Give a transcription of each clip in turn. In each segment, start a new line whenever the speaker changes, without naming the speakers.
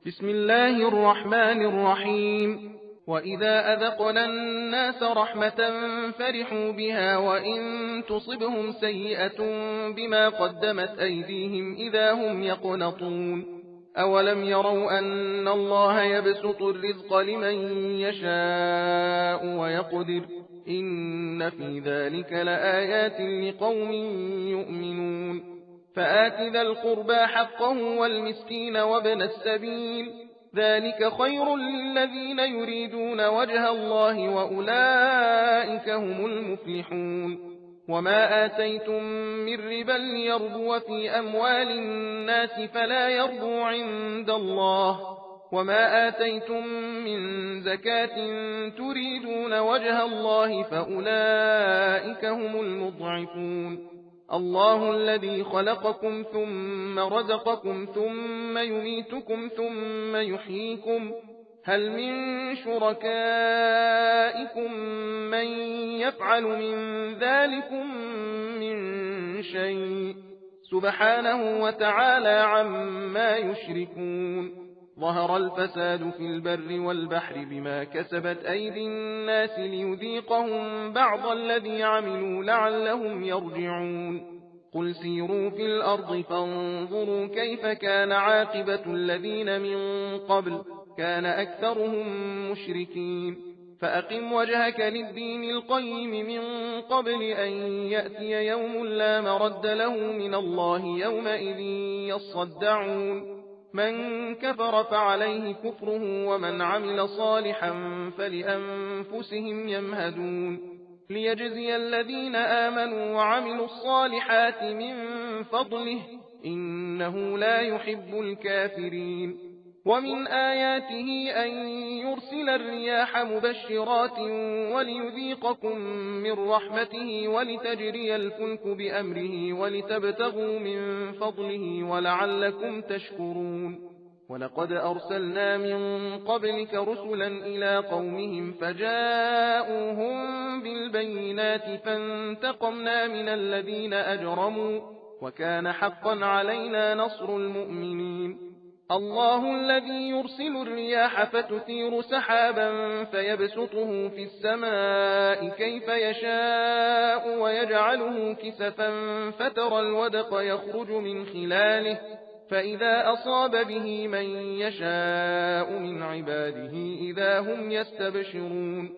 بسم الله الرحمن الرحيم. وإذا أذقنا الناس رحمة فرحوا بها وإن تصبهم سيئة بما قدمت أيديهم إذا هم يقنطون. أولم يروا أن الله يبسط الرزق لمن يشاء ويقدر إن في ذلك لآيات لقوم يؤمنون. فآت ذا القربى حقه والمسكين وابن السبيل ذلك خير للذين يريدون وجه الله وأولئك هم المفلحون. وما آتيتم من ربا ليربو في أموال الناس فلا يربو عند الله وما آتيتم من زكاة تريدون وجه الله فأولئك هم المضعفون. الله الذي خلقكم ثم رزقكم ثم يميتكم ثم يحييكم هل من شركائكم من يفعل من ذلكم من شيء سبحانه وتعالى عما يشركون. ظهر الفساد في البر والبحر بما كسبت أيدي الناس ليذيقهم بعض الذي عملوا لعلهم يرجعون. قل سيروا في الأرض فانظروا كيف كان عاقبة الذين من قبل كان أكثرهم مشركين. فأقم وجهك للدين القيم من قبل أن يأتي يوم لا مرد له من الله يومئذ يصدعون. من كفر فعليه كفره ومن عمل صالحا فلأنفسهم يمهدون. ليجزي الذين آمنوا وعملوا الصالحات من فضله إنه لا يحب الكافرين. ومن آياته أن يرسل الرياح مبشرات وليذيقكم من رحمته ولتجري الفلك بأمره ولتبتغوا من فضله ولعلكم تشكرون. ولقد أرسلنا من قبلك رسلا إلى قومهم فجاءوهم بالبينات فانتقمنا من الذين أجرموا وكان حقا علينا نصر المؤمنين. الله الذي يرسل الرياح فتثير سحابا فيبسطه في السماء كيف يشاء ويجعله كسفا فترى الودق يخرج من خلاله فإذا أصاب به من يشاء من عباده إذا هم يستبشرون.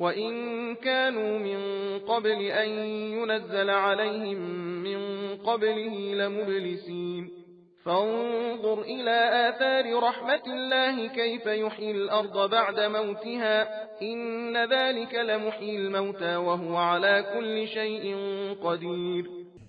وإن كانوا من قبل أن ينزل عليهم من قبله لمبلسين. فانظر إلى آثار رحمة الله كيف يحيي الأرض بعد موتها إن ذلك لمحيي الموتى وهو على كل شيء قدير.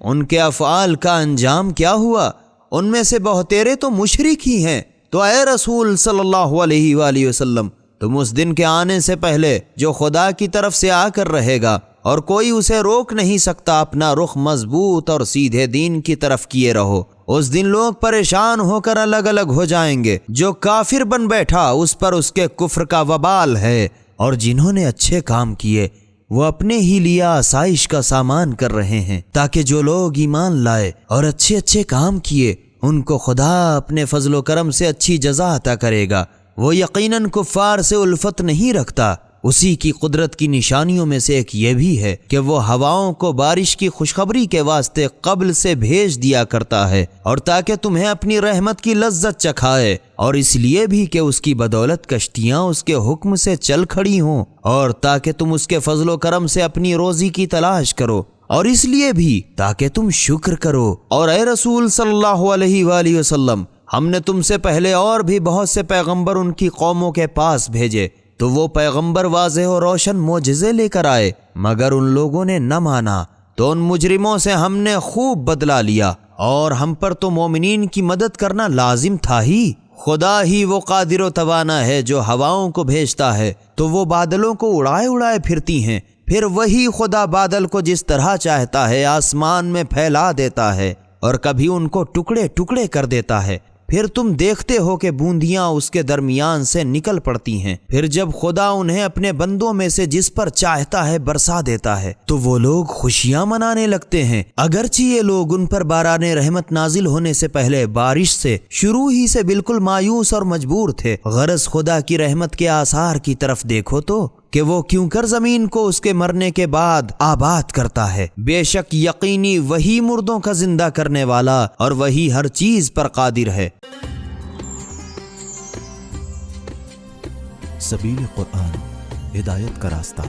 ان کے افعال کا انجام کیا ہوا؟ ان میں سے بہتیرے تو مشرک ہی ہیں۔ تو اے رسول صلی اللہ علیہ وآلہ وسلم، تم اس دن کے آنے سے پہلے جو خدا کی طرف سے آ کر رہے گا اور کوئی اسے روک نہیں سکتا، اپنا رخ مضبوط اور سیدھے دین کی طرف کیے رہو۔ اس دن لوگ پریشان ہو کر الگ الگ ہو جائیں گے۔ جو کافر بن بیٹھا اس پر اس کے کفر کا وبال ہے، اور جنہوں نے اچھے کام کیے وہ اپنے ہی لیے آسائش کا سامان کر رہے ہیں، تاکہ جو لوگ ایمان لائے اور اچھے اچھے کام کیے ان کو خدا اپنے فضل و کرم سے اچھی جزا عطا کرے گا۔ وہ یقیناً کفار سے الفت نہیں رکھتا۔ اسی کی قدرت کی نشانیوں میں سے ایک یہ بھی ہے کہ وہ ہواؤں کو بارش کی خوشخبری کے واسطے قبل سے بھیج دیا کرتا ہے، اور تاکہ تمہیں اپنی رحمت کی لذت چکھائے، اور اس لیے بھی کہ اس کی بدولت کشتیاں اس کے حکم سے چل کھڑی ہوں، اور تاکہ تم اس کے فضل و کرم سے اپنی روزی کی تلاش کرو، اور اس لیے بھی تاکہ تم شکر کرو۔ اور اے رسول صلی اللہ علیہ وآلہ وسلم، ہم نے تم سے پہلے اور بھی بہت سے پیغمبر ان کی قوموں کے پاس بھیجے، تو وہ پیغمبر واضح و روشن معجزے لے کر آئے، مگر ان لوگوں نے نہ مانا، تو ان مجرموں سے ہم نے خوب بدلہ لیا، اور ہم پر تو مومنین کی مدد کرنا لازم تھا ہی۔ خدا ہی وہ قادر و توانا ہے جو ہواؤں کو بھیجتا ہے تو وہ بادلوں کو اڑائے اڑائے پھرتی ہیں، پھر وہی خدا بادل کو جس طرح چاہتا ہے آسمان میں پھیلا دیتا ہے، اور کبھی ان کو ٹکڑے ٹکڑے کر دیتا ہے، پھر تم دیکھتے ہو کہ بوندیاں اس کے درمیان سے نکل پڑتی ہیں۔ پھر جب خدا انہیں اپنے بندوں میں سے جس پر چاہتا ہے برسا دیتا ہے تو وہ لوگ خوشیاں منانے لگتے ہیں، اگرچہ یہ لوگ ان پر باران رحمت نازل ہونے سے پہلے بارش سے شروع ہی سے بالکل مایوس اور مجبور تھے۔ غرض خدا کی رحمت کے آثار کی طرف دیکھو تو کہ وہ کیوں کر زمین کو اس کے مرنے کے بعد آباد کرتا ہے۔ بے شک یقینی وہی مردوں کا زندہ کرنے والا اور وہی ہر چیز پر قادر ہے۔
سبیل قرآن، ہدایت کا راستہ۔